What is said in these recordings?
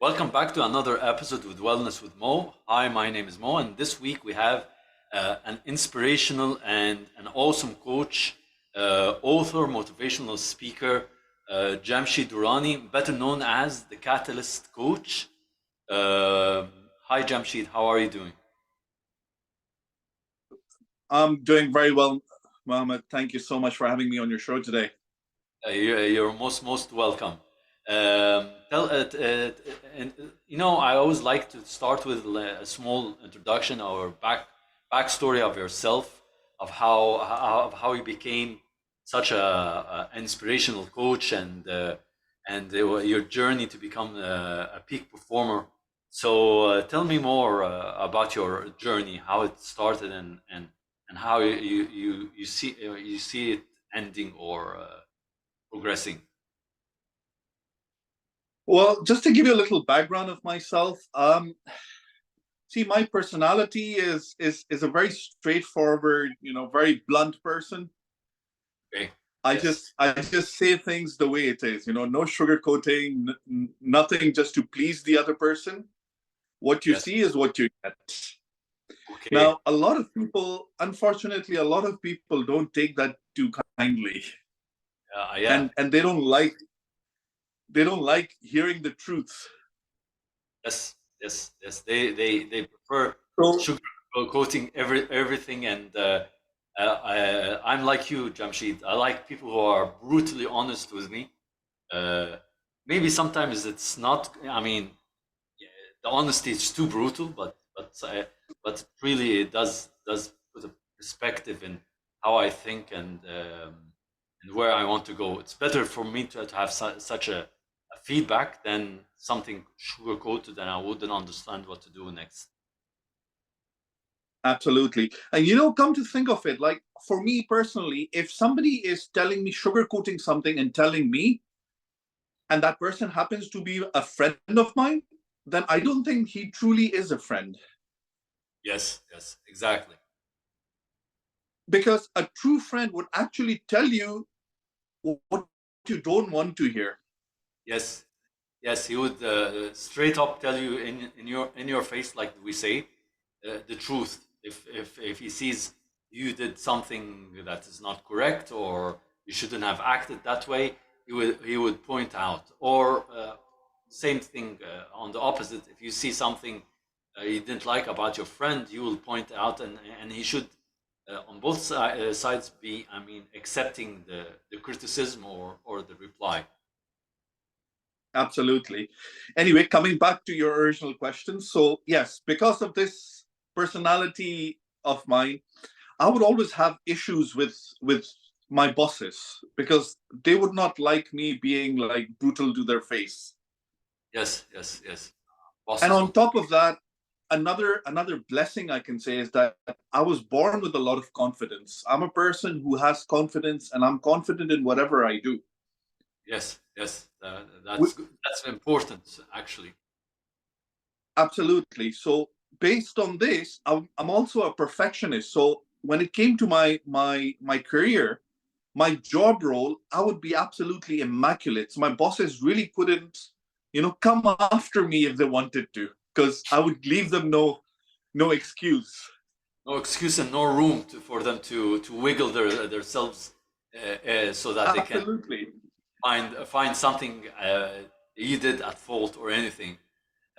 Welcome back to another episode with Wellness with Mo. Hi, my name is Mo, and this week we have an inspirational and an awesome coach, author, motivational speaker, Jamshed Durrani, better known as the Catalyst Coach. Hi, Jamshed, how are you doing? I'm doing very well, Mohammed. Thank you so much for having me on your show today. You're most welcome. Tell and I always like to start with a small introduction or backstory of yourself, of how you became such a inspirational coach and your journey to become a peak performer. So tell me more about your journey, how it started, and how you see it ending or progressing. Well, just to give you a little background of myself, see, my personality is a very straightforward, very blunt person. Okay. I Yes. just I just say things the way it is. No sugarcoating, nothing just to please the other person. What you Yes. see is what you get. Okay. Now, unfortunately, a lot of people don't take that too kindly, Yeah. and they don't like hearing the truth. Yes. Yes. Yes. They prefer So sugar coating everything, and I'm like you, Jamshid. I like people who are brutally honest with me. Uh, Maybe sometimes it's not. I mean, yeah, the honesty is too brutal, but really it does put a perspective in how I think and where I want to go. It's better for me to have such a feedback than something sugar coated, and I wouldn't understand what to do next. absolutely. And come to think of it, like for me personally, if somebody is telling me, sugarcoating something and telling me, and that person happens to be a friend of mine, then I don't think he truly is a friend. Yes, yes, exactly. Because a true friend would actually tell you what you don't want to hear. Yes, yes, he would straight up tell you in your face, like we say, the truth. If he sees you did something that is not correct or you shouldn't have acted that way, he would point out. Or same thing on the opposite. If you see something you didn't like about your friend, you will point out, and he should on both sides be, I mean, accepting the criticism or the reply. Absolutely. Anyway, coming back to your original question. So, yes, because of this personality of mine, I would always have issues with my bosses because they would not like me being like brutal to their face. Yes, yes, yes. And Bosses on don't. top of that, another blessing I can say is that I was born with a lot of confidence. I'm a person who has confidence and I'm confident in whatever I do. Yes, yes. That's Wi- good. That's important, actually. Absolutely. So based on this, I'm also a perfectionist. So when it came to my career, my job role, I would be absolutely immaculate. So my bosses really couldn't, come after me if they wanted to, because I would leave them no excuse. No excuse and no room for them to wiggle themselves so that they can Absolutely. find something you did at fault or anything.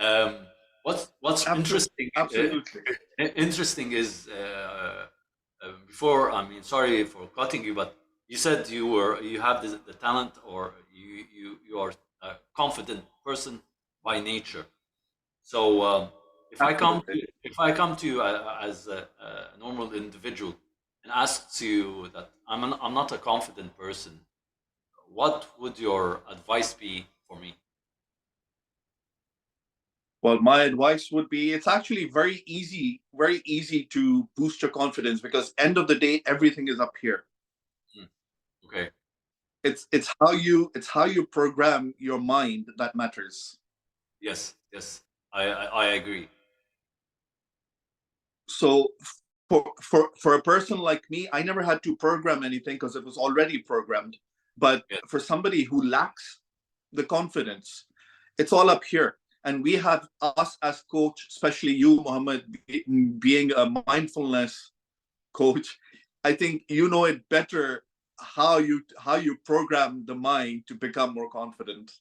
Um, what's interesting Absolutely. interesting is before, I mean, sorry for cutting you, but you said you have the talent, or you are a confident person by nature. So Absolutely. if I come to you as a normal individual and ask you that I'm not a confident person, what would your advice be for me? Well, my advice would be it's actually very easy to boost your confidence because end of the day, everything is up here. Hmm, okay. It's how you program your mind that matters. Yes. Yes. I agree. So for a person like me, I never had to program anything because it was already programmed. But Yes. for somebody who lacks the confidence, it's all up here. And we have us as coach, especially you, Mohammed, being a mindfulness coach. I think you know it better how you program the mind to become more confident.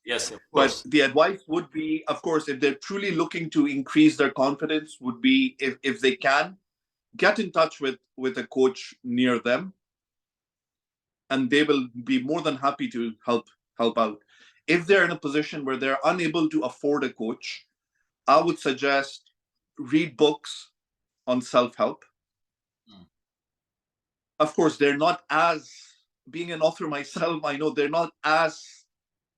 Yes, of But course. the advice would be, of course, if they're truly looking to increase their confidence, would be if they can get in touch with a coach near them, and they will be more than happy to help out. If they're in a position where they're unable to afford a coach, I would suggest read books on self-help. Mm. Of course, they're not as, being an author myself, I know they're not as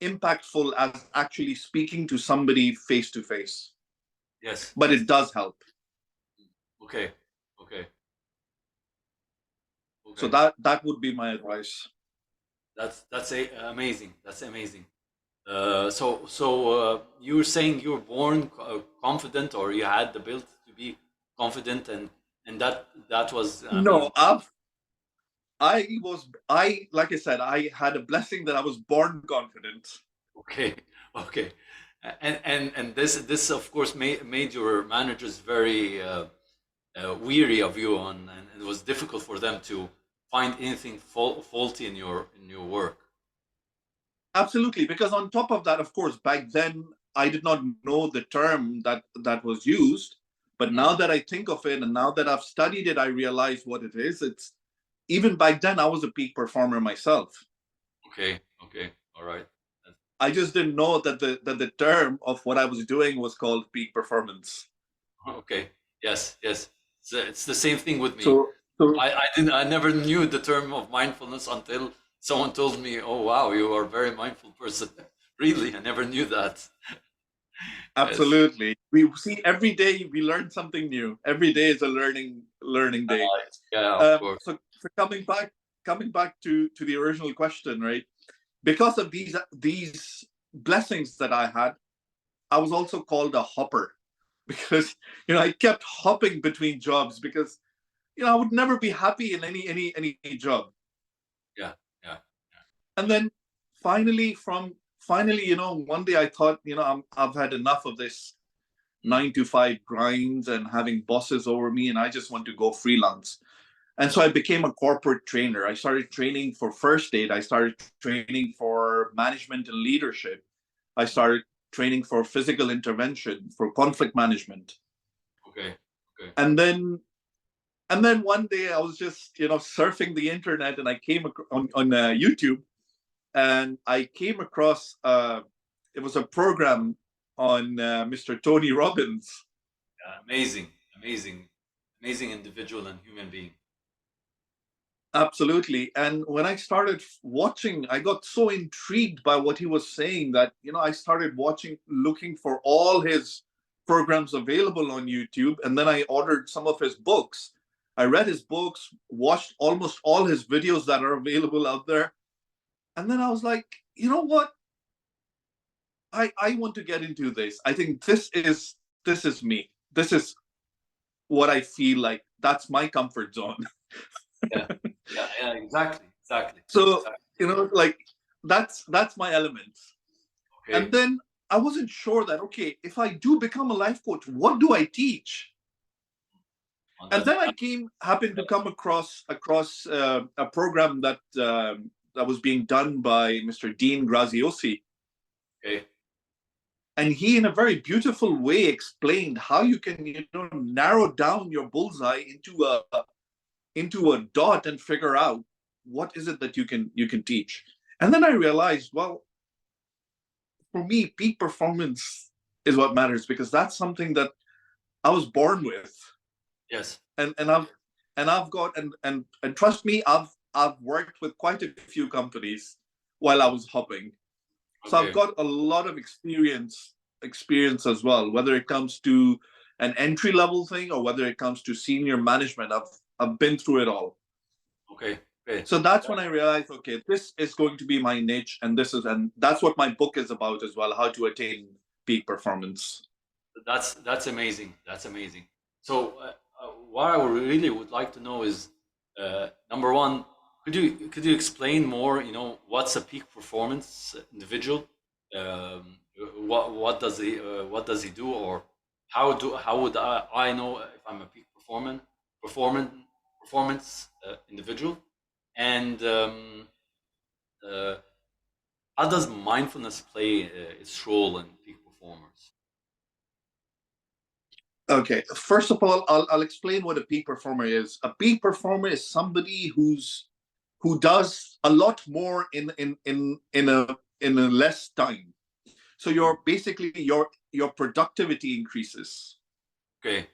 impactful as actually speaking to somebody face to face, Yes, but yes. it does help. Okay, okay, So okay. that would be my advice. Amazing. That's amazing. So you were saying you were born confident, or you had the ability to be confident, and that was, I No, mean, I like I said, I had a blessing that I was born confident. okay, okay, and this of course made your managers very weary of you, and it was difficult for them to find anything faulty in your work. Absolutely, because on top of that, of course, back then I did not know the term that was used, but Mm. now that I think of it and now that I've studied it, I realize what it is. It's, even back then I was a peak performer myself. Okay, okay, all right. I just didn't know that the term of what I was doing was called peak performance. Okay. Yes. Yes. It's the same thing with me. So so I never knew the term of mindfulness until someone told me, "Oh wow, you are a very mindful person." Really, I never knew that. Yes. absolutely, we see every day we learn something new. Every day is a learning day. Yeah. Of course. So coming back to the original question, right? Because of these blessings that I had, I was also called a hopper because I kept hopping between jobs because I would never be happy in any job. Yeah. Yeah. And then finally, one day I thought, I've had enough of this Mm. 9 to 5 grinds and having bosses over me, and I just want to go freelance. And so I became a corporate trainer. I started training for first aid. I started training for management and leadership. I started training for physical intervention, for conflict management. Okay. Okay. And then one day I was just, surfing the internet, and I came on YouTube, and I came across it was a program on Mr. Tony Robbins. Yeah. Amazing. Amazing. Amazing individual and human being. Absolutely. And when I started watching, I got so intrigued by what he was saying that, I started watching, looking for all his programs available on YouTube. And then I ordered some of his books. I read his books, watched almost all his videos that are available out there. And then I was like, you know what? I want to get into this. I think this is me. This is what I feel like. That's my comfort zone. Yeah. Yeah. Yeah. Exactly. Exactly. So, Exactly. like that's my element. And Okay. then I wasn't sure that, okay, if I do become a life coach, what do I teach? On And that. then I happened to come across a program that was being done by Mr. Dean Graziosi, Okay. and he, in a very beautiful way, explained how you can narrow down your bullseye into a dot and figure out what is it that you can teach. And then I realized, well, for me, peak performance is what matters, because that's something that I was born with, Yes. and I've got, and trust me, I've worked with quite a few companies while I was hopping, so I've Okay. got a lot of experience as well, whether it comes to an entry level thing or whether it comes to senior management. I've been through it all. Okay. Okay. So that's when I realized, okay, this is going to be my niche, and that's what my book is about as well, how to attain peak performance. That's amazing. That's amazing. So, what I really would like to know is, number one, could you explain more? What's a peak performance individual? what does he do, or how would I know if I'm a peak performance individual, and uh, how does mindfulness play its role in peak performers? Okay, first of all, I'll explain what a peak performer is. A peak performer is somebody who does a lot more in a less time. So Mm. your basically your productivity increases. Okay.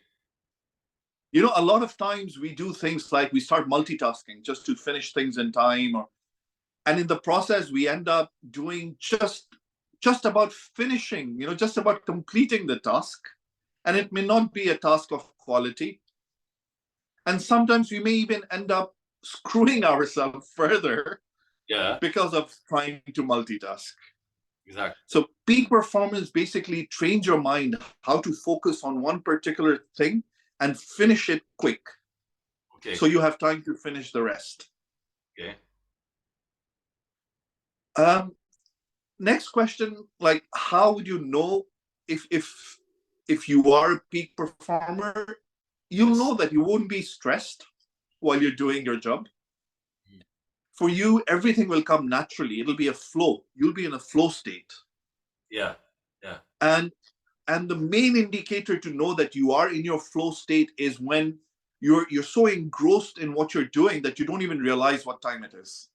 You know, a lot of times we do things like we start multitasking just to finish things in time, and in the process we end up doing just about finishing, just about completing the task, and it may not be a task of quality. And sometimes we may even end up screwing ourselves further Yeah. because of trying to multitask. Exactly. So peak performance basically trains your mind how to focus on one particular thing and finish it quick. Okay. So you have time to finish the rest. Okay. Um, Next question, like how would you know if you are a peak performer? You'll Yes. know that you won't be stressed while you're doing your job. Mm. For you, everything will come naturally. It'll be a flow. You'll be in a flow state. Yeah. Yeah. And and the main indicator to know that you are in your flow state is when you're so engrossed in what you're doing that you don't even realize what time it is.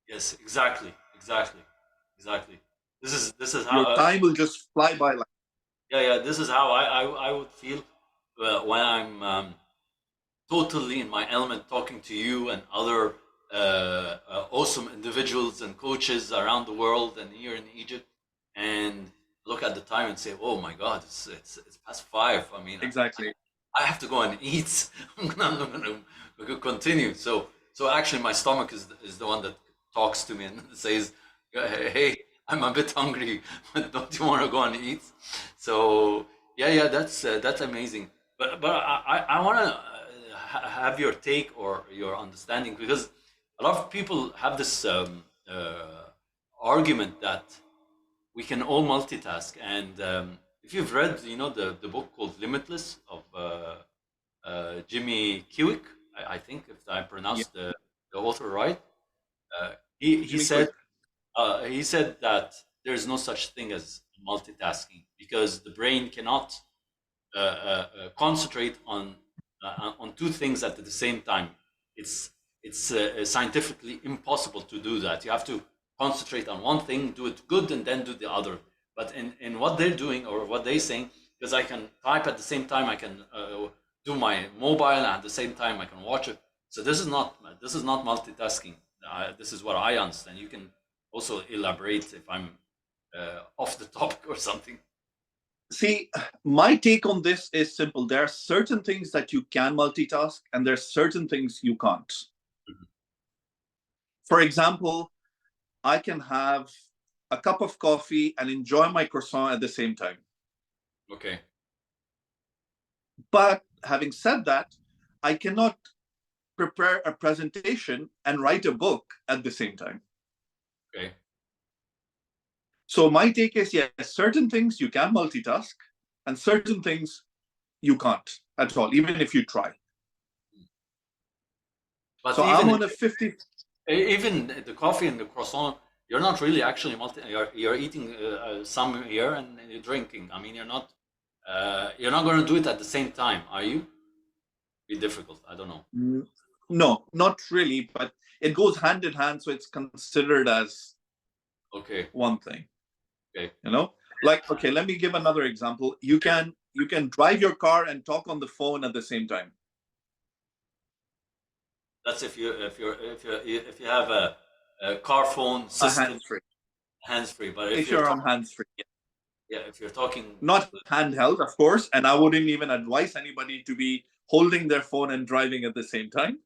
Yes. Exactly. Exactly. Exactly. This is how Your time will just fly by like. yeah, this is how I would feel when I'm totally in my element, talking to you and other awesome individuals and coaches around the world and here in Egypt, and look at the time and say, "Oh my God, it's past 5." I mean, Exactly. I have to go and eat. I'm gonna continue. So actually, my stomach is the one that talks to me and says, "Hey, I'm a bit hungry. Don't you want to go and eat?" So yeah, that's amazing. But I want to have your take or your understanding, because a lot of people have this argument that we can all multitask. And if you've read, the book called Limitless of Jimmy Kiwick, I think, if I Yeah. pronounced the author right, he he Jimmy said Quick. he said that there is no such thing as multitasking, because the brain cannot concentrate on two things at the same time. It's it's scientifically impossible to do that. You have to concentrate on one thing, do it good, and then do the other. But in what they're doing or what they're saying, because I can type at the same time, I can do my mobile, and at the same time I can watch it. So this is not multitasking. This is what I understand. You can also elaborate if I'm off the topic or something. See, my take on this is simple. There are certain things that you can multitask, and there are certain things you can't. Mhm. For example, I can have a cup of coffee and enjoy my croissant at the same time. Okay. But having said that, I cannot prepare a presentation and write a book at the same time. Okay. So my take is yes, certain things you can multitask, and certain things you can't at all, even if you try. But So I'm even on a 50. even the coffee and the croissant, you're not really actually You're eating some here and you're drinking. I mean, you're not going to do it at the same time, are you? Be difficult. I don't know. No, not really, but it goes hand in hand, so it's considered as Okay. one thing. Okay. You know, like okay, let me give another example. You can drive your car and talk on the phone at the same time. That's if you have a car phone A system, hands free. hands free. But if If you're you're on talking, hands free, yeah, if you're talking, not handheld, of course. And I wouldn't even advise anybody to be holding their phone and driving at the same time.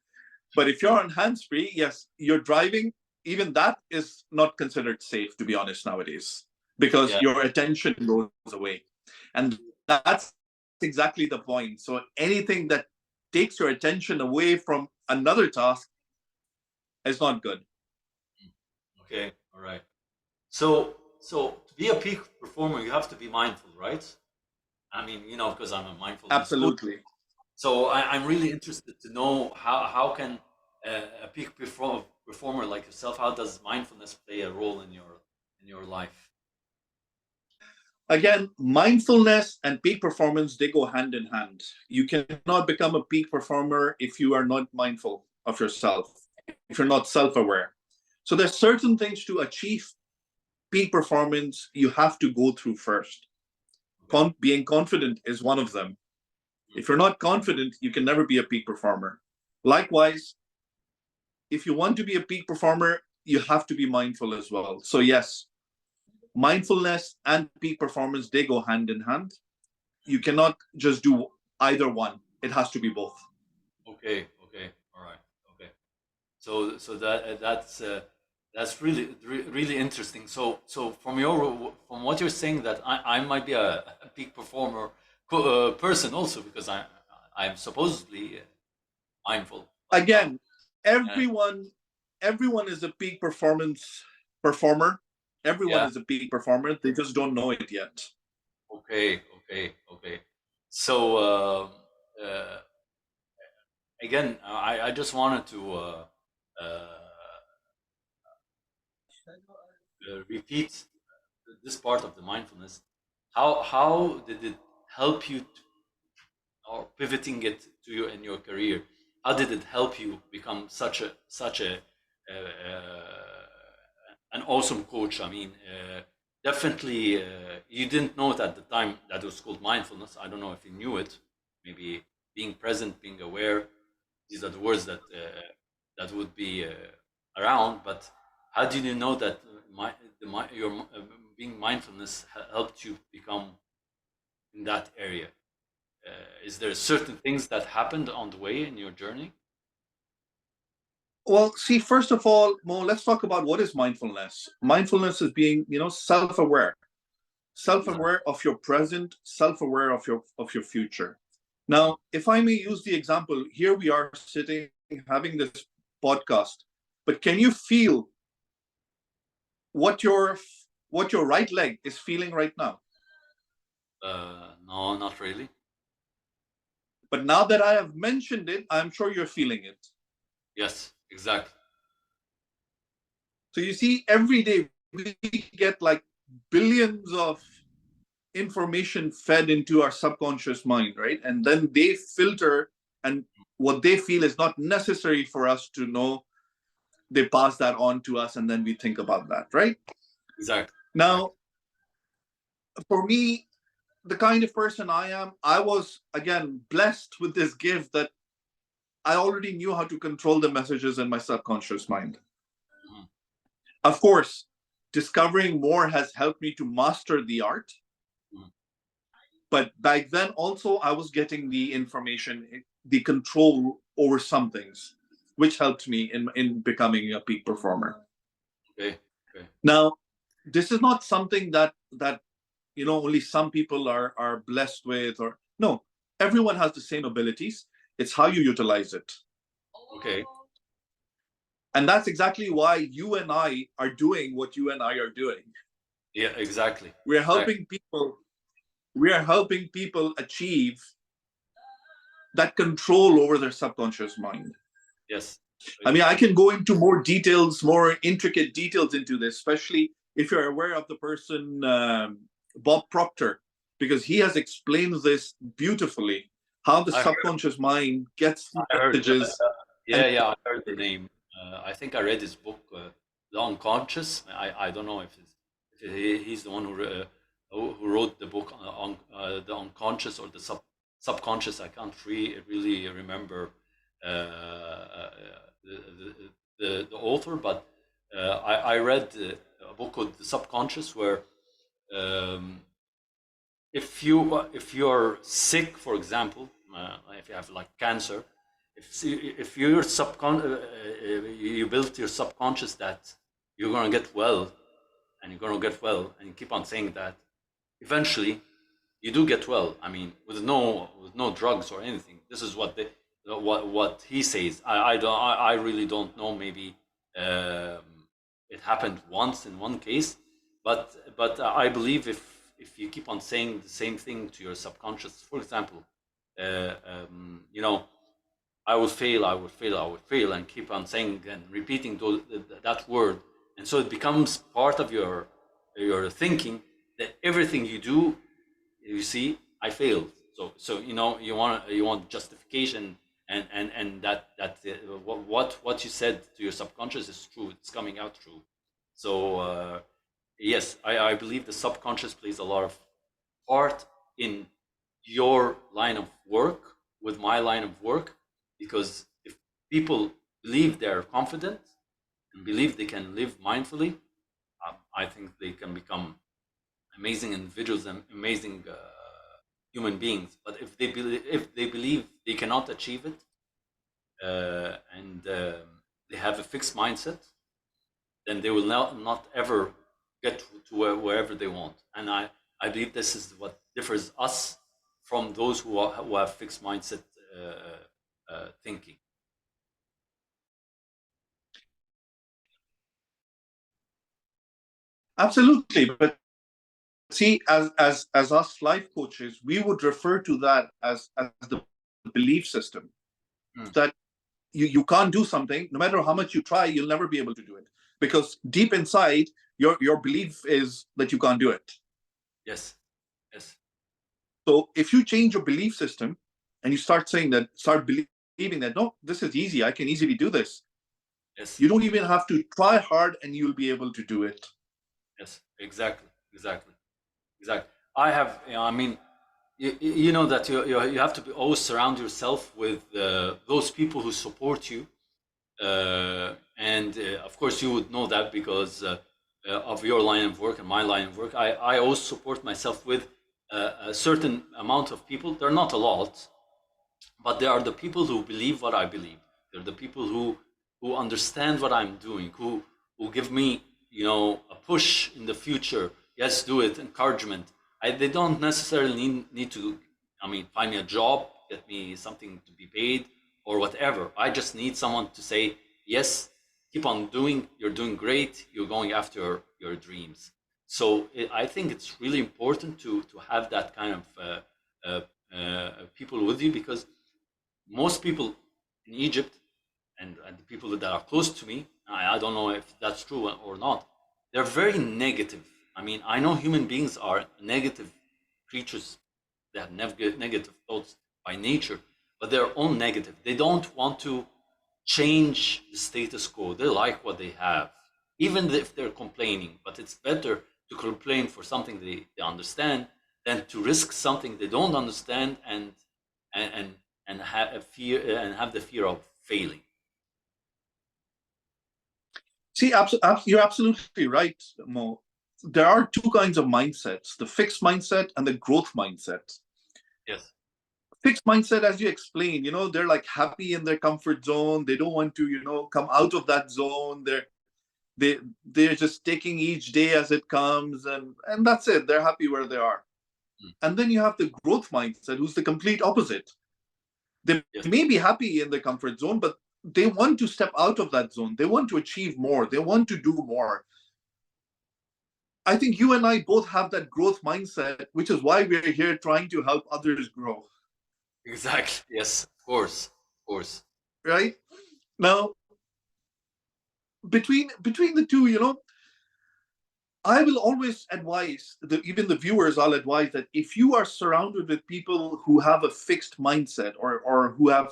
But if you're on hands free, yes, you're driving. Even that is not considered safe, to be honest, nowadays, because yeah, your attention goes away. And that's exactly the point. So anything that takes your attention away from another task is not good. okay, all right. So to be a peak performer, you have to be mindful, right? I mean, because I'm a mindfulness coach. Absolutely. So I'm really interested to know how can a peak performer like yourself, how does mindfulness play a role in your life? Again, mindfulness and peak performance, they go hand in hand. You cannot become a peak performer if you are not mindful of yourself, if you're not self-aware. So there's certain things to achieve peak performance you have to go through first. Okay. Being confident is one of them. Mm. If you're not confident, you can never be a peak performer. Likewise, if you want to be a peak performer, you have to be mindful as well. So yes, mindfulness and peak performance, they go hand in hand. You cannot just do either one. It has to be both. Okay, okay, all right, okay. So that's really interesting. So from what you're saying, that I might be a peak performer person also, because I'm supposedly mindful, but Again, uh, everyone is a peak performance performer. Everyone yeah. is a peak performer. They just don't know it yet. Okay, okay, okay. So uh, again, I just wanted to repeat this part of the mindfulness. How did it help you or pivoting it to you in your career? How did it help you become such a an awesome coach? I mean, definitely, you didn't know it at the time that it was called mindfulness. I don't know if you knew it. Maybe being present, being aware. These are the words that would be around. But how did you know that your being mindfulness helped you become in that area? Is there certain things that happened on the way in your journey? Well, see, first of all, Mo, let's talk about what is mindfulness. Mindfulness is being, self-aware, Exactly. self-aware of your present, self-aware of your future. Now, if I may use the example, here we are sitting having this podcast, but can you feel what your what your right leg is feeling right now? No, not really. But now that I have mentioned it, I'm sure you're feeling it. Yes, exactly. So you see, every day we get like billions of information fed into our subconscious mind, right? And then they filter, and what they feel is not necessary for us to know, they pass that on to us, and then we think about that, right? Exactly. Now, Exactly. for me, the kind of person I am, I was again blessed with this gift that I already knew how to control the messages in my subconscious mind. Mhm. Of course, discovering more has helped me to master the art. Mhm. But back then, also, I was getting the information, the control over some things, which helped me in becoming a peak performer. Okay. Okay. Now, this is not something that only some people are blessed with, or no, everyone has the same abilities. It's how you utilize it. Okay. And that's exactly why you and I are doing what you and I are doing. Yeah. Exactly. We're Exactly. helping people. We are helping people achieve that control over their subconscious mind. Yes. I mean, I can go into more details, more intricate details into this, especially if you're aware of the person, Bob Proctor, because he has explained this beautifully, how the I heard. subconscious mind gets I heard. messages. And Yeah. Yeah. I heard the name. I think I read his book, The Unconscious. I don't know if he's the one who wrote the book on the unconscious or the subconscious. I can't really remember the, the, the author, but I read a book called The Subconscious, where um, if you're sick, for example, if you have like cancer, if you built your subconscious that you're gonna get well, and you're gonna get well, and you keep on saying that, eventually you do get well. I mean, with no drugs or anything. This is what he says. I really don't know. Maybe um, it happened once in one case, But I believe if you keep on saying the same thing to your subconscious, for example, you know, I will fail, I will fail, I will fail, and keep on saying and repeating that word, and so it becomes part of your thinking that everything you do, you see, I failed. So you want justification, and that what you said to your subconscious is true. It's coming out true. So yes, I believe the subconscious plays a lot of part in your line of work with my line of work, because if people believe they're confident and believe they can live mindfully, I think they can become amazing individuals and amazing human beings. But if they believe they cannot achieve it, and they have a fixed mindset, then they will not ever get to wherever they want. And I believe this is what differs us from those who have fixed mindset thinking. Absolutely. But see, as us life coaches, we would refer to that as the belief system, Mm. that you can't do something, no matter how much you try, you'll never be able to do it. Because deep inside, your belief is that you can't do it. Yes, yes, So if you change your belief system and you start believing that, no, this is easy, I can easily do this. yes, You don't even have to try hard and you'll be able to do it. yes. Exactly, exactly, exactly. I have, I mean, you know that you have to always surround yourself with those people who support you. And of course, you would know that because of your line of work and my line of work. I always support myself with a certain amount of people. They're not a lot, but they are the people who believe what I believe. They're the people who understand what I'm doing, who give me, a push in the future. Yes, do it. Encouragement. They don't necessarily need to, I mean, find me a job, get me something to be paid, or whatever. I just need someone to say, yes, keep on doing. You're doing great. You're going after your dreams. So I think it's really important to have that kind of people with you, because most people in Egypt, and the people that are close to me, I don't know if that's true or not, they're very negative. I mean, I know human beings are negative creatures. They have negative thoughts by nature, but they're all negative. They don't want to change the status quo. They like what they have, even if they're complaining. But it's better to complain for something they understand than to risk something they don't understand, and and and have a fear and have the fear of failing. See, you're absolutely right, Mo. There are two kinds of mindsets: the fixed mindset and the growth mindset. Yes, Fixed mindset, as you explained, they're like happy in their comfort zone. They don't want to, come out of that zone. They they're just taking each day as it comes, and that's it. They're happy where they are. mm, And then you have the growth mindset, who's the complete opposite. They yes, may be happy in their comfort zone, but they want to step out of that zone. They want to achieve more. They want to do more. I think you and I both have that growth mindset, which is why we're here trying to help others grow. exactly. Yes, of course, of course. Right? Now, between the two, I will always advise even the viewers. I'll advise that if you are surrounded with people who have a fixed mindset, or who are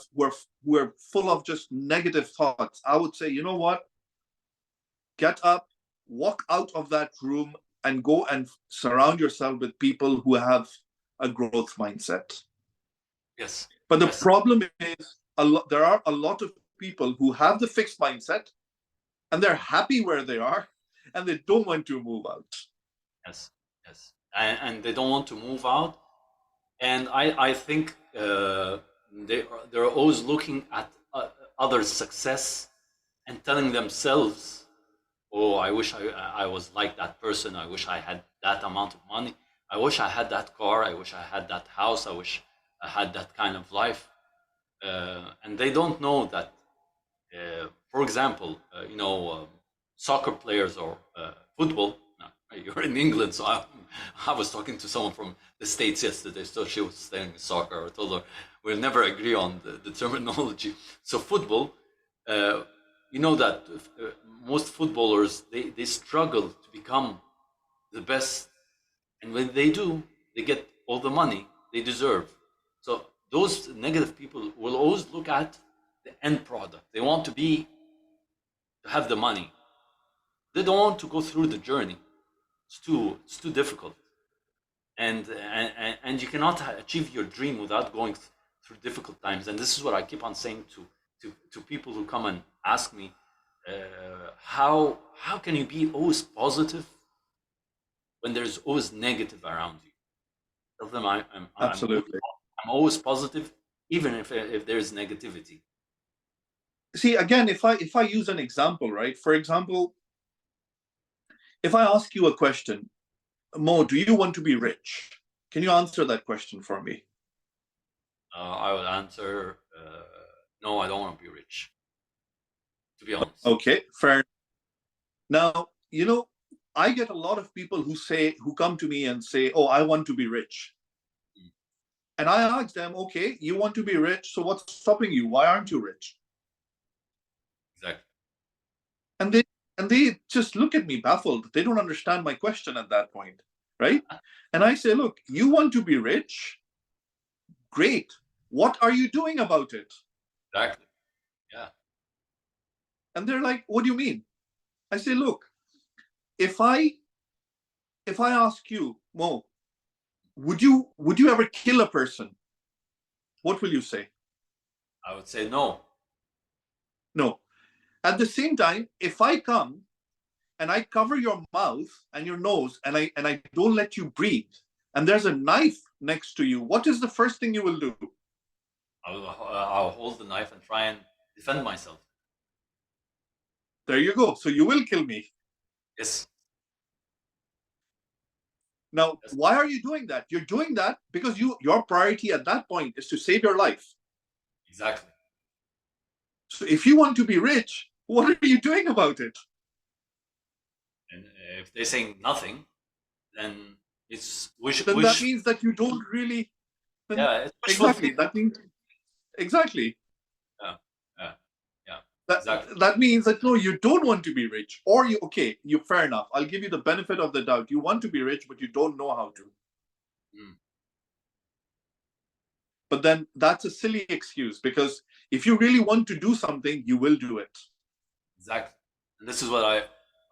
full of just negative thoughts, I would say, you know what? Get up, walk out of that room, and go and surround yourself with people who have a growth mindset. Yes, But the yes, problem is, there are a lot of people who have the fixed mindset and they're happy where they are and they don't want to move out. yes, yes. And they don't want to move out. And I think they're always looking at others' success and telling themselves, "Oh, I wish I was like that person. I wish I had that amount of money. I wish I had that car. I wish I had that house. I wish I had that kind of life." And they don't know that, for example, soccer players or football. You're in England, so I was talking to someone from the States yesterday, so she was saying soccer. I told her we'll never agree on the terminology. So football, uh, you know that most footballers, they struggle to become the best, and when they do, they get all the money they deserve. So those negative people will always look at the end product. They want to have the money. They don't want to go through the journey. It's too difficult, and you cannot achieve your dream without going through difficult times. And this is what I keep on saying to people who come and ask me, how can you be always positive when there's always negative around you? Tell them Absolutely. I'm always positive, even if there's negativity. See, again, if I use an example, right? For example, if I ask you a question, Mo, do you want to be rich? Can you answer that question for me? I will answer, no, I don't want to be rich, to be honest. Okay, fair. Now, I get a lot of people who come to me and say, "Oh, I want to be rich." Mm, And I ask them, "Okay, you want to be rich, so what's stopping you? Why aren't you rich?" exactly. And they just look at me baffled. They don't understand my question at that point, right? And I say, "Look, you want to be rich? Great. What are you doing about it?" Exactly. Yeah. And they're like, "What do you mean?" I say, "Look, if I if I ask you, Mo, would you ever kill a person? What will you say? I would say no. No. At the same time, if I come and I cover your mouth and your nose and I don't let you breathe, and there's a knife next to you, what is the first thing you will do? I'll hold the knife and try and defend myself. There you go. So you will kill me. Yes. Now, Yes. why are you doing that? You're doing that because your priority at that point is to save your life. Exactly. So if you want to be rich, what are you doing about it? And if they're saying nothing, then it's Then that means that you don't really. Then yeah, it's wishful exactly thinking. that means exactly Yeah. Yeah. Yeah. that Exactly. that means that no, you don't want to be rich, or you okay, you fair enough. I'll give you the benefit of the doubt. You want to be rich, but you don't know how to. Mm, But then that's a silly excuse because if you really want to do something, you will do it. exactly. And this is what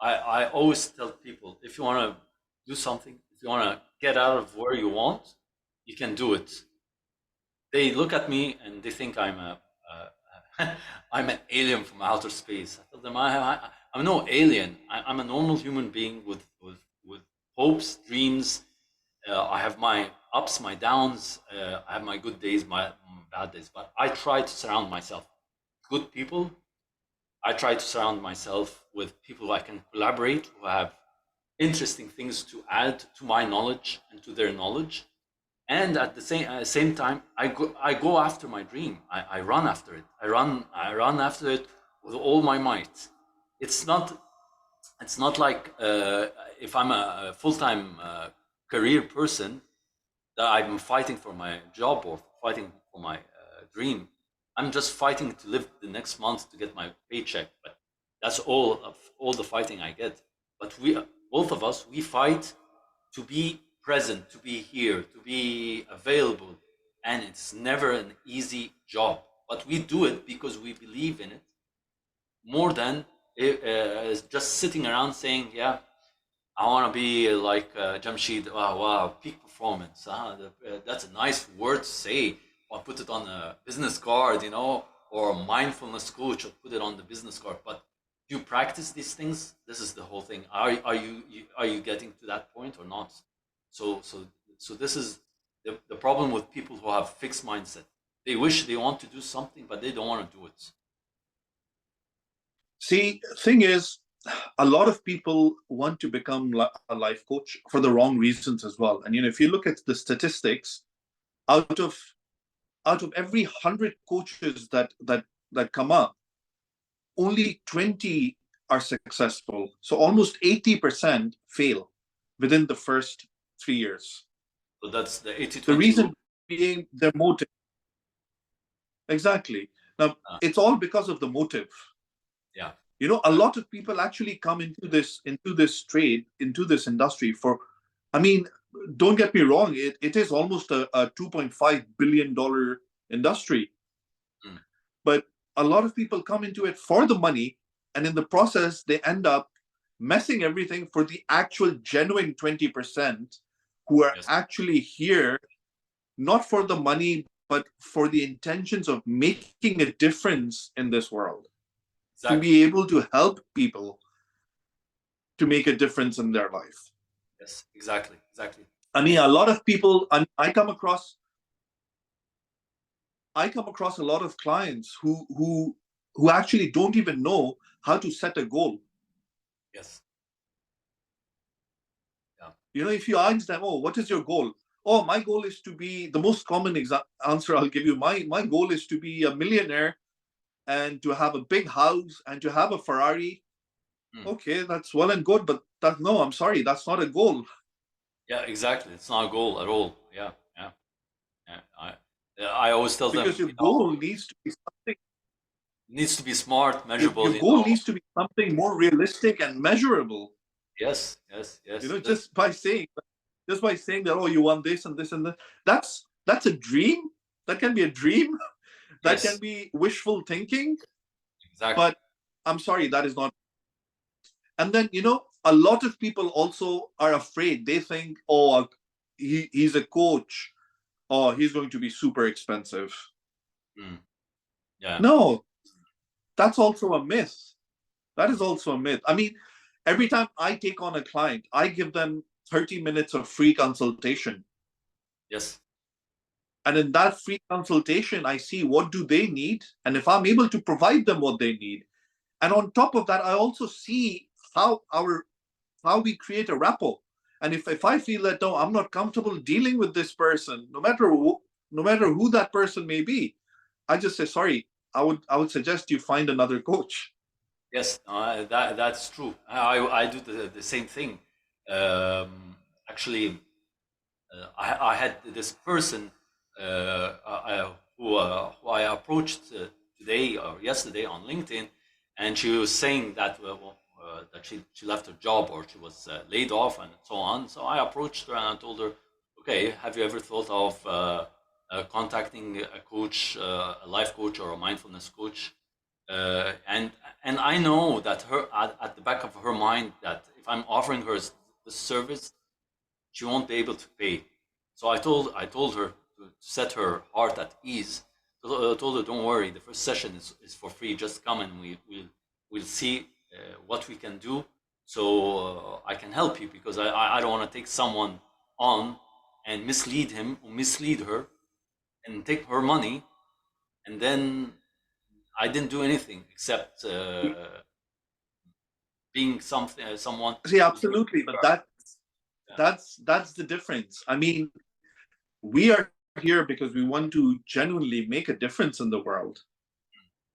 I always tell people: if you want to do something, if you want to get out of where you want, you can do it. They look at me and they think I'm an alien from outer space. I tell them I'm no alien. I'm a normal human being with hopes, dreams. I have my ups, my downs. I have my good days, my bad days. But I try to surround myself with good people. I try to surround myself with people who I can collaborate, who have interesting things to add to my knowledge and to their knowledge. And at the same time, I go after my dream. I run after it. I run after it with all my might. It's not it's not like if I'm a full-time career person that I'm fighting for my job or fighting for my dream. I'm just fighting to live the next month to get my paycheck. But that's all the fighting I get. But we both of us we fight to be present, to be here, to be available, and it's never an easy job. But we do it because we believe in it more than just sitting around saying, "Yeah, I want to be like Jamshed. Wow, wow, peak performance. That's a nice word to say. Or put it on a business card, or a mindfulness coach, or put it on the business card. But do you practice these things? This is the whole thing. Are you getting to that point or not? So so so this is the problem with people who have fixed mindset. They wish they want to do something, but they don't want to do it. See, thing is, a lot of people want to become a life coach for the wrong reasons as well. And if you look at the statistics, out of out of every 100 coaches that come up, only 20 are successful. So almost 80% fail. within the first 3 years. So that's the 80 The 20 rule. reason being their motive. Exactly. Now, Uh, it's all because of the motive. yeah. A lot of people actually come into this trade, into this industry for, I mean, don't get me wrong, it is almost a $2.5 billion industry. Mm, But a lot of people come into it for the money, and in the process, they end up messing everything for the actual genuine 20% who are yes. actually here not for the money, but for the intentions of making a difference in this world, to Exactly. be able to help people to make a difference in their life. Yes. Exactly. Exactly. I mean, a lot of people, I come across a lot of clients who actually don't even know how to set a goal. Yes. Yeah. If you ask them, oh, what is your goal? Oh, my goal is to be, the most common answer I'll give you, my goal is to be a millionaire and to have a big house and to have a Ferrari. Mm. Okay, that's well and good, but no, I'm sorry, that's not a goal. Yeah. Exactly. It's not a goal at all. Yeah. Yeah. Yeah. I always tell Because them, your goal needs to be something. it needs to be smart, Your measurable. goal needs to be something more realistic and measurable. Yes. Yes. Yes. Just by saying that, oh, you want this and this and that, that's a dream. That can be a dream. That can Yes. be wishful thinking. Exactly. But I'm sorry, that is not. And then a lot of people also are afraid. They think, oh, he's a coach. Oh, he's going to be super expensive. Mm. Yeah. No, that's also a myth. That is also a myth. I mean, every time I take on a client, I give them 30 minutes of free consultation. Yes. And in that free consultation, I see what do they need, and if I'm able to provide them what they need. And on top of that, I also see how we create a rapport. And if I feel that no, I'm not comfortable dealing with this person, no matter who that person may be, I just say sorry. I would suggest you find another coach. Yes. That's true. I do the same thing. Um, Actually, I had this person who I approached today or yesterday on LinkedIn, and she was saying that that she left her job or she was laid off and so on. So I approached her and I told her, okay, have you ever thought of contacting a coach, a life coach or a mindfulness coach? And I know that at the back of her mind that if I'm offering her this service, she won't be able to pay. So I told her to set her heart at ease. So I told her, don't worry, the first session is for free. Just come and we'll see what we can do. So I can help you because I don't want to take someone on and mislead him or mislead her and take her money, and then I didn't do anything except being something someone. See, absolutely, but Yeah, that's the difference. I mean, we are here because we want to genuinely make a difference in the world.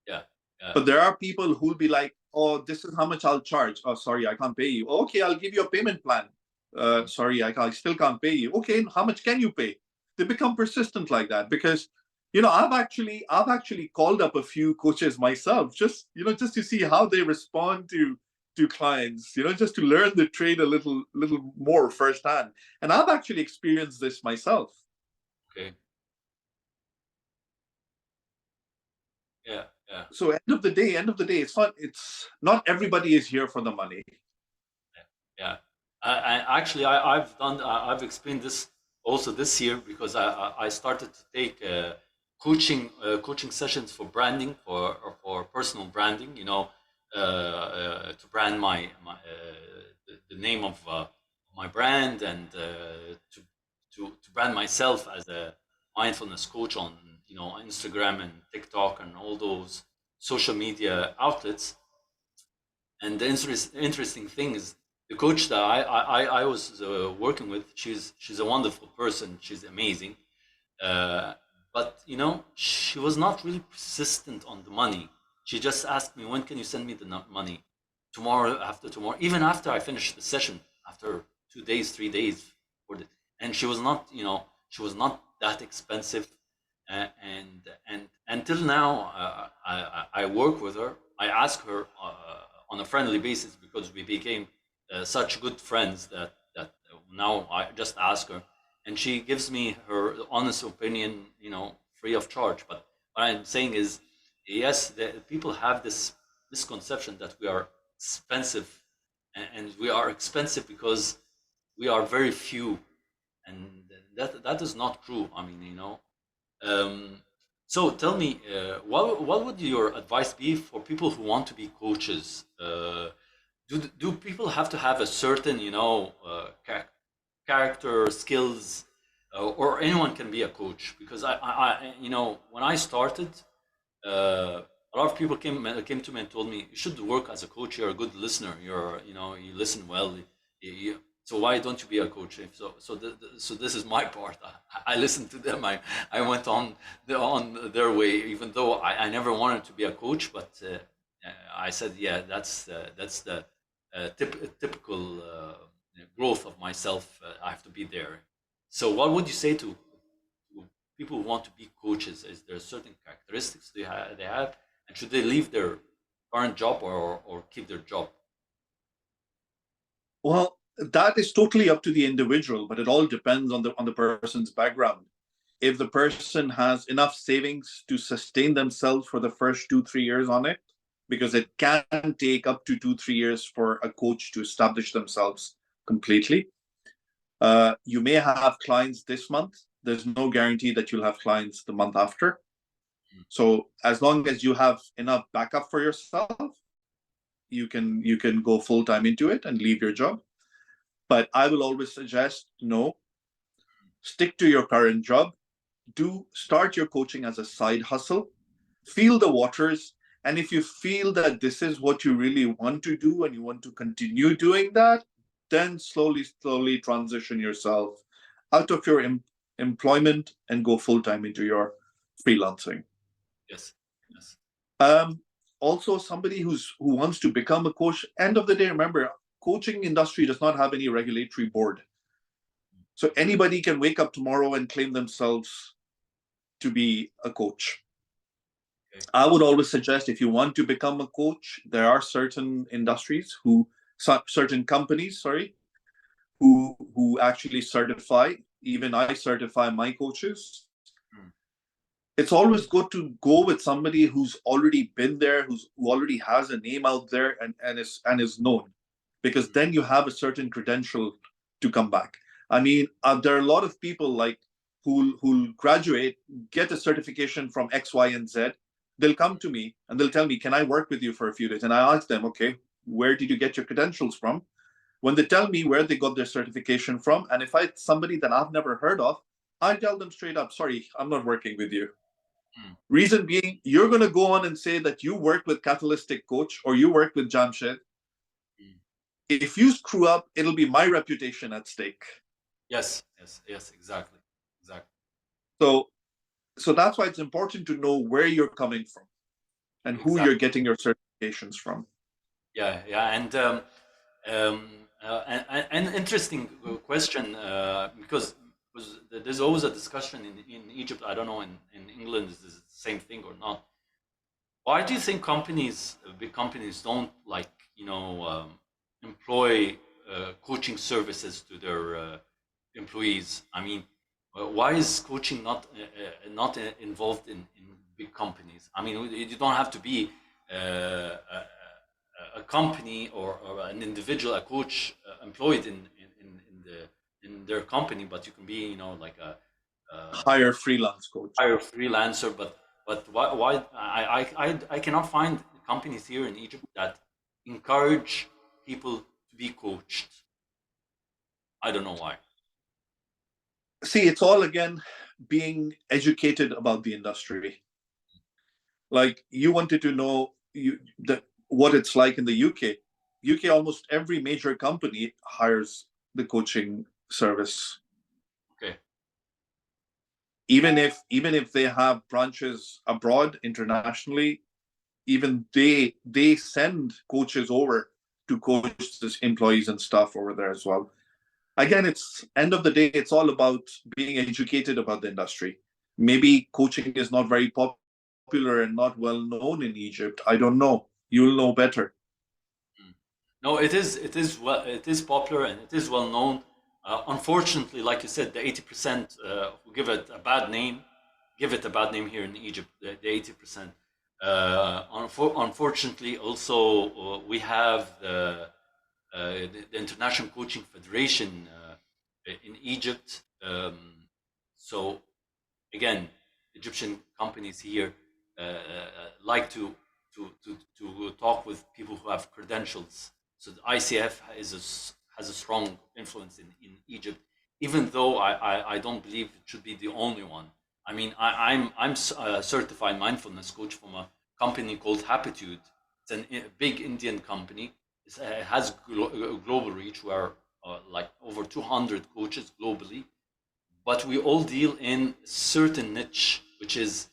yeah, yeah. But there are people who'll be like, oh, this is how much I'll charge. Oh, sorry, I can't pay you. Okay, I'll give you a payment plan. Sorry, I still can't pay you. Okay, how much can you pay? They become persistent like that because I've actually called up a few coaches myself, just to see how they respond to clients, just to learn the trade a little more firsthand. And I've actually experienced this myself. Okay. Yeah, yeah. So end of the day, it's not everybody is here for the money. Yeah, I've experienced this also this year because I started to take coaching sessions for branding for personal branding. To brand the name of my brand and to brand myself as a mindfulness coach on Instagram and TikTok and all those social media outlets. And the interesting thing is the coach that I was working with. She's a wonderful person. She's amazing. Uh, but she was not really persistent on the money. She just asked me, when can you send me the money? Tomorrow, after tomorrow, even after I finished the session, after 2 days, 3 days for the, and she was not, she was not that expensive, and until now, I work with her. I ask her on a friendly basis because we became such good friends that now I just ask her, and she gives me her honest opinion, free of charge. But what I'm saying is, yes, people have this misconception that we are expensive, and we are expensive because we are very few, and that is not true. I mean, um, so tell me, what would your advice be for people who want to be coaches? Do people have to have a certain, character, skills, or anyone can be a coach? Because when I started, a lot of people came to me and told me, you should work as a coach. You're a good listener. You listen well. So why don't you be a coach? So this is my part. I listened to them. I went on their way, even though I never wanted to be a coach. But I said, yeah, that's the typical growth of myself. I have to be there. So what would you say to people who want to be coaches? Is there certain characteristics they have, and should they leave their current job or keep their job? Well, that is totally up to the individual, but it all depends on the person's background. If the person has enough savings to sustain themselves for the first 2 3 years on it, because it can take up to 2 3 years for a coach to establish themselves completely. You may have clients this month. There's no guarantee that you'll have clients the month after. So as long as you have enough backup for yourself, you can go full time into it and leave your job. But I will always suggest no, stick to your current job. Do start your coaching as a side hustle. Feel the waters, and if you feel that this is what you really want to do and you want to continue doing that, then slowly transition yourself out of your employment and go full time into your freelancing. Yes, yes, Um, Also, somebody who wants to become a coach. End of the day, remember, coaching industry does not have any regulatory board, so anybody can wake up tomorrow and claim themselves to be a coach. okay, I would always suggest, if you want to become a coach, there are certain industries certain companies, sorry, who actually certify. Even I certify my coaches. mm, It's always good to go with somebody who's already been there, who already has a name out there and is known, because mm, then you have a certain credential to come back. I mean, there are a lot of people like who graduate, get a certification from X, Y, and Z. They'll come to me and they'll tell me, "Can I work with you for a few days?" And I ask them, "Okay, where did you get your credentials from?" When they tell me where they got their certification from, and if it's somebody that I've never heard of, I tell them straight up, "Sorry, I'm not working with you." mm, Reason being, you're going to go on and say that you work with Catalytic Coach or you work with Jamshed. mm. If you screw up, it'll be my reputation at stake. Yes, yes, yes, exactly, exactly, So, so that's why it's important to know where you're coming from and who you're exactly. getting your certifications from. Yeah, yeah, and um, an interesting question, because there's always a discussion in Egypt. I don't know in England is this the same thing or not. Why do you think big companies, don't like employ coaching services to their employees? I mean, why is coaching not involved in big companies? I mean, you don't have to be a company or an individual, a coach employed in their company, but you can be, like a Hire freelance coach. hire freelancer. But why I cannot find companies here in Egypt that encourage people to be coached. I don't know why. See, it's all again being educated about the industry. Like, you wanted to know what it's like in the UK. UK, almost every major company hires the coaching service. Okay. Even if they have branches abroad internationally, even they send coaches over to coach the employees and staff over there as well. Again, it's end of the day, it's all about being educated about the industry. Maybe coaching is not very popular and not well known in Egypt. I don't know. You'll know better. Mm. No, it is. It is well. It is popular and it is well known. Unfortunately, like you said, the 80% who give it a bad name, give it a bad name here in Egypt. The 80%. Unfortunately, also we have the International Coaching Federation in Egypt. So again, Egyptian companies here like to talk with people who have credentials. So the ICF has a strong influence in Egypt, even though I don't believe it should be the only one. I mean, I'm a certified mindfulness coach from a company called Happitude. It's a big Indian company. It has global reach. We are like over 200 coaches globally, but we all deal in certain niche, which is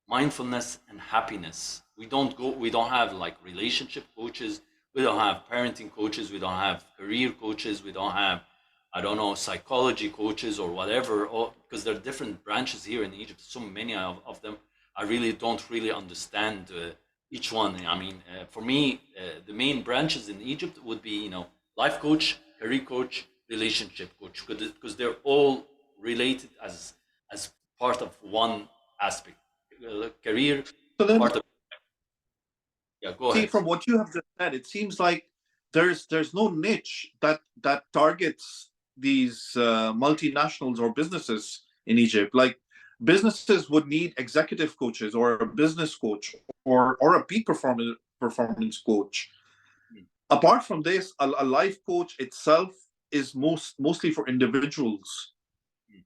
mindfulness and happiness. We don't have like relationship coaches, we don't have parenting coaches, we don't have career coaches, we don't have, I don't know, psychology coaches or whatever, or because there are different branches here in Egypt, so many of them. I really don't really understand each one. I mean, for me, the main branches in Egypt would be, life coach, career coach, relationship coach, because they're all related as part of one aspect. Career So is then, part of. Yeah, go see, ahead. from what you have just said, it seems like there's no niche that targets these multinationals or businesses in Egypt. Like businesses would need executive coaches or a business coach or a peak performance coach. Mm, Apart from this, a life coach itself is mostly for individuals. mm,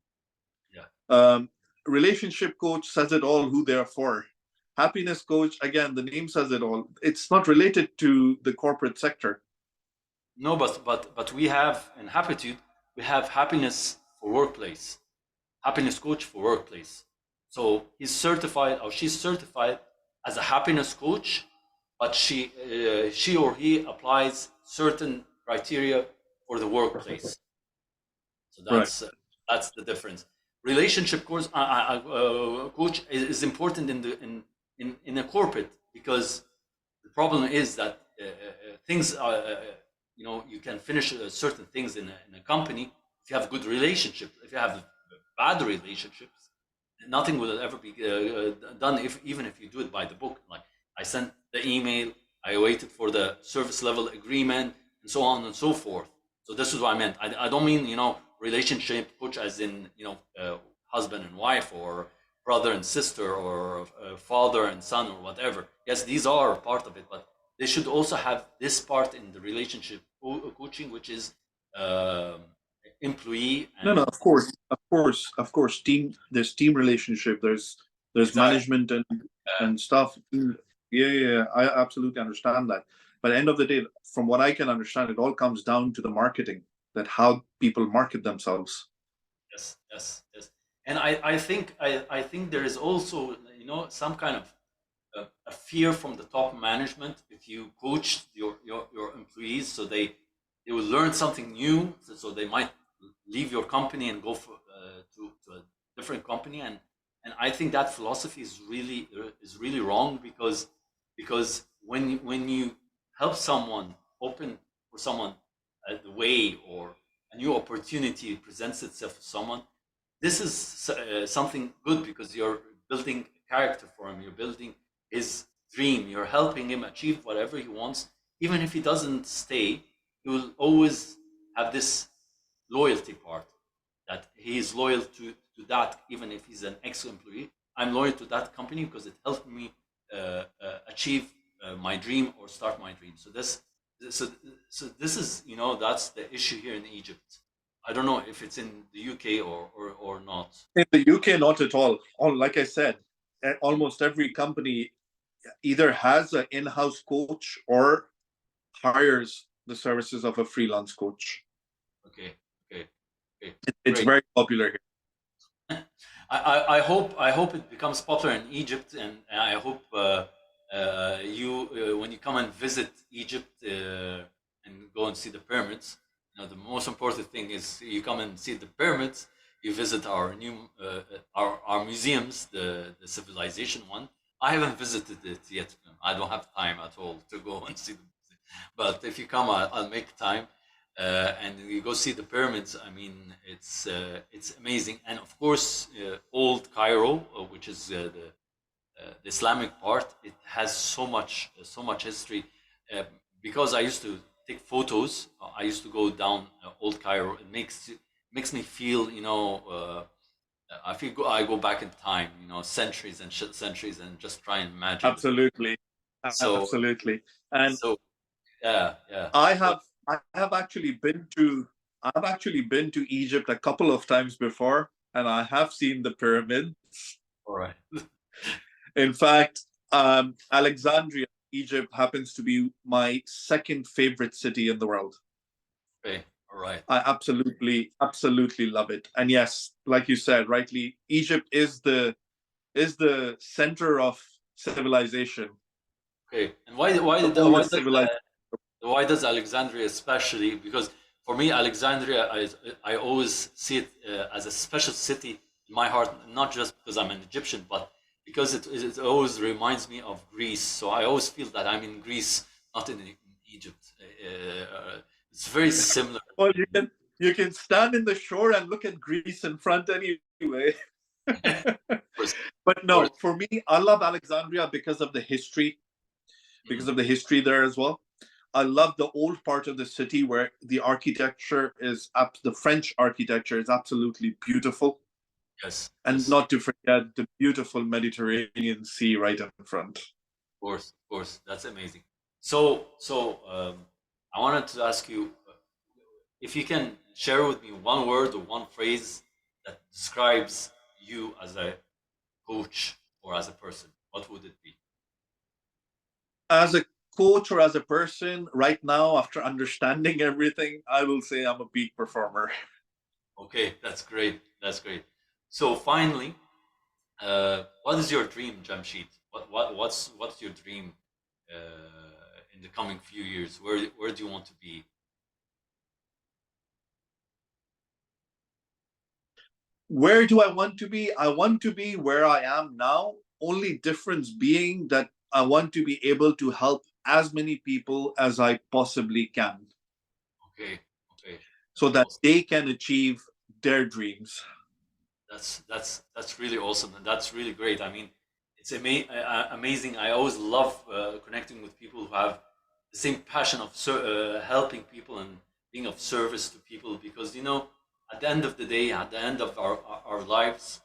yeah. Um, Relationship coach says it all who they're for. Happiness coach, again, the name says it all. It's not related to the corporate sector. No, but we have in Happitude, we have happiness for workplace, happiness coach for workplace. So he's certified or she's certified as a happiness coach, but she or he applies certain criteria for the workplace. So Right. that's the difference. Relationship course, coach is important in a corporate, because the problem is that things are, you can finish certain things in a company if you have good relationship. If you have bad relationships, nothing will ever be done. If even if you do it by the book, like I sent the email, I waited for the service level agreement, and so on and so forth. So this is what I meant. I don't mean relationship coach as in husband and wife, or brother and sister, or father and son, or whatever. Yes, these are part of it, but they should also have this part in the relationship coaching, which is um employee No, no, and. of course, of course, of course. There's team relationship. There's Exactly. management and stuff. Yeah, yeah, yeah. I absolutely understand that. But at the end of the day, from what I can understand, it all comes down to the marketing, that how people market themselves. Yes, yes, yes. And I think there is also some kind of a fear from the top management if you coach your employees, so they will learn something new, so they might leave your company and go to a different company, and I think that philosophy is really wrong, because when you help someone, open for someone the way, or a new opportunity presents itself to someone, this is something good, because you're building character for him, you're building his dream, you're helping him achieve whatever he wants. Even if he doesn't stay, he will always have this loyalty part, that he is loyal to that. Even if he's an ex-employee, I'm loyal to that company because it helped me achieve my dream, or start my dream. So so this is, that's the issue here in Egypt. I don't know if it's in the UK or not. In the UK, not at all. All like I said, Mm, almost every company either has an in-house coach or hires the services of a freelance coach. okay, okay, okay, It's great. very popular here. I hope it becomes popular in Egypt, and I hope you when you come and visit Egypt and go and see the pyramids, The most important thing is you come and see the pyramids. You visit our new our museums, the civilization one. I haven't visited it yet. I don't have time at all to go and see them. But if you come, I'll make time, and you go see the pyramids. I mean, it's amazing, and of course, old Cairo, which is the Islamic part, it has so much history. Uh, because I used to take photos, I used to go down Old Cairo. It makes me feel, I go back in time, centuries and centuries, and just try and imagine the. Absolutely, So absolutely. And so yeah, yeah. I So have I have actually been to I've actually been to Egypt a couple of times before, and I have seen the pyramid. all right, In fact, Alexandria, Egypt, happens to be my second favorite city in the world. okay, all right. I absolutely love it. And yes, like you said, rightly, Egypt is the center of civilization, Okay, and the oldest civilization. why does Alexandria especially? Because for me, Alexandria, I always see it as a special city in my heart, not just because I'm an Egyptian, but because it always reminds me of Greece. So I always feel that I'm in Greece, not in Egypt. It's very similar. Well, you can stand in the shore and look at Greece in front anyway. Of course, But of course. no, for me, I love Alexandria Mm, because of the history there as well. I love the old part of the city where the architecture is up. The French architecture is absolutely beautiful, yes, and yes, not to forget the beautiful Mediterranean Sea right in front. of course. That's amazing. So, I wanted to ask you if you can share with me one word or one phrase that describes you as a coach or as a person, what would it be? As a coach or as a person, right now, after understanding everything, I will say I'm a peak performer. Okay, that's great. That's great. So finally, what is your dream, Jamshed? What's your dream in the coming few years? Where do you want to be? Where do I want to be? I want to be where I am now. Only difference being that I want to be able to help as many people as I possibly can Okay, okay, so that's that awesome. they can achieve their dreams. That's really awesome, and that's really great. I mean, it's amazing. I always love connecting with people who have the same passion of helping people and being of service to people. Because at the end of the day, at the end of our lives,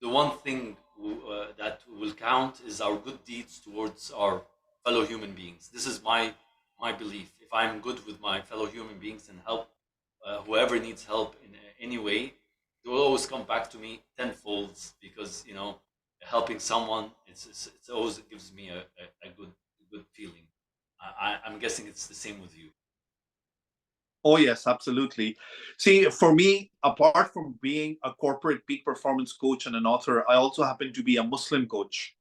the one thing that will count is our good deeds towards our fellow human beings. This is my belief. If I'm good with my fellow human beings and help whoever needs help in any way, it will always come back to me tenfold, because helping someone, it's always gives me a good feeling. I'm guessing it's the same with you. Oh, yes, absolutely. See, for me, apart from being a corporate peak performance coach and an author, I also happen to be a Muslim coach.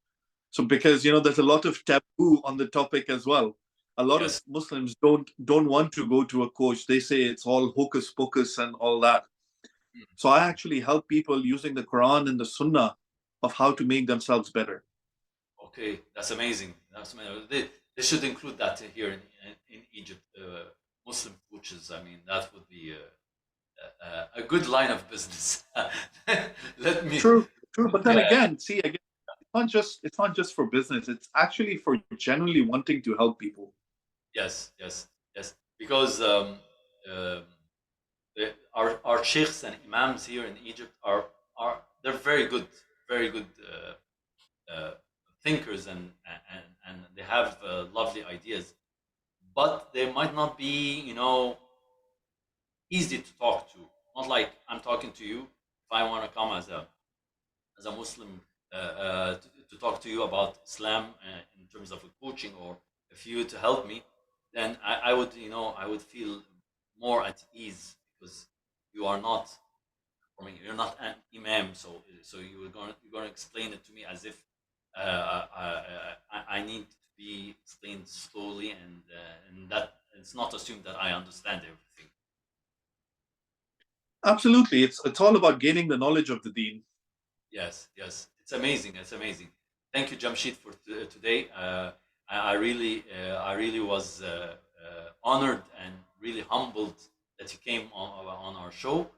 So because there's a lot of taboo on the topic as well. A lot of Yes. Muslims don't want to go to a coach. They say it's all hocus pocus and all that. Mm. So I actually help people using the Quran and the Sunnah of how to make themselves better. Okay, that's amazing. That's amazing. They should include that here in Egypt. Muslim coaches. I mean, that would be a good line of business. Let me. True, true. But then Yeah. again, see, again, it's not just for business. It's actually for genuinely wanting to help people. Yes. Yes. Yes. Because um, our sheikhs and imams here in Egypt are they're very good thinkers, and they have lovely ideas, but they might not be easy to talk to. Not like I'm talking to you. If I want to come as a Muslim to talk to you about Islam in terms of a coaching, or if you to help me, then I would I would feel more at ease, because you are not. I mean, you're not an imam, so you're going to explain it to me as if I need to be explained slowly, and that it's not assumed that I understand everything. Absolutely. It's all about gaining the knowledge of the deen. Yes, yes, it's amazing. It's amazing. Thank you, Jamshed, for today. I really was honored and really humbled that you came on our show.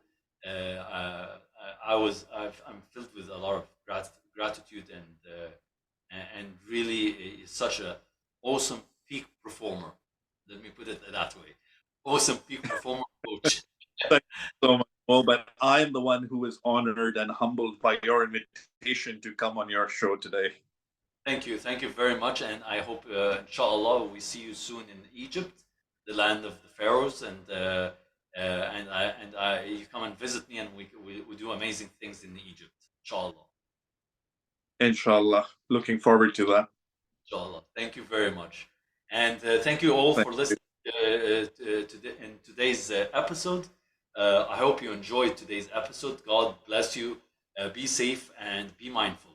I'm filled with a lot of gratitude and really is such a awesome peak performer. Let me put it that way. Awesome peak performer coach. Thank you so much. Well, but I'm the one who is honored and humbled by your invitation to come on your show today. Thank you very much, and I hope, inshallah, we see you soon in Egypt, the land of the pharaohs, and you come and visit me, and we do amazing things in Egypt, inshallah. Inshallah. Looking forward to that. Inshallah. Thank you very much, and thank you all Thank for you. listening in today's episode. I hope you enjoyed today's episode. God bless you. Be safe and be mindful.